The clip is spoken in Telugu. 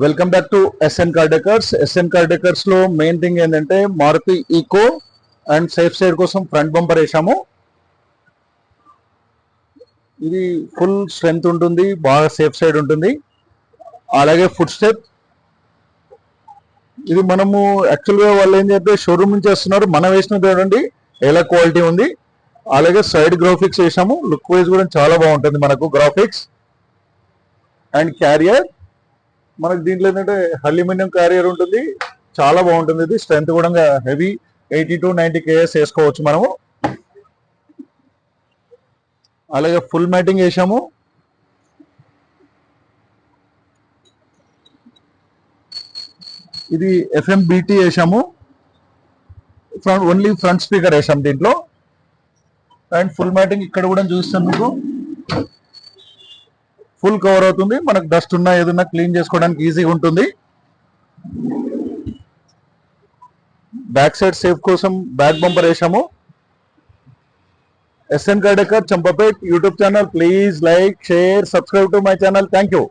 Welcome back to SN car decors. SN car decors లో మెయిన్ థింగ్ ఏంటంటే Maruti Eeco and safe side కోసం ఫ్రంట్ బంపర్ వేసాము. ఇది ఫుల్ స్ట్రెంగ్త్ ఉంటుంది, బాగా సేఫ్ సైడ్ ఉంటుంది. అలాగే ఫుట్ స్టెప్ ఇది మనము యాక్చువల్గా వాళ్ళు ఏం చేస్తే షోరూమ్ నుంచి వస్తున్నారు, మనం వేసిన చూడండి ఎలా క్వాలిటీ ఉంది. అలాగే సైడ్ గ్రాఫిక్స్ వేసాము, లుక్ వైజ్ కూడా చాలా బాగుంటుంది మనకు గ్రాఫిక్స్. అండ్ క్యారియర్ మనకు దీంట్లో ఏంటంటే అల్యూమినియం క్యారియర్ ఉంటుంది, చాలా బాగుంటుంది. ఇది స్ట్రెంత్ కూడా హెవీ 80 to 90 kgs వేసుకోవచ్చు మనము. అలాగే ఫుల్ మ్యాటింగ్ వేసాము. ఇది FMBT వేసాము, ఓన్లీ ఫ్రంట్ స్పీకర్ వేసాము దీంట్లో. అండ్ ఫుల్ మ్యాటింగ్ ఇక్కడ కూడా చూస్తాను మీకు ఫుల్ కవర్ అవుతుంది, మనకు డస్ట్ ఉన్నా ఏదన్నా క్లీన్ చేసుకోవడానికి ఈజీగా ఉంటుంది. బ్యాక్ సైడ్ సేఫ్ కోసం బ్యాక్ బంపర్ వేసాము. SN car decor Champapet YouTube channel, please like, share, subscribe to my channel. Thank you.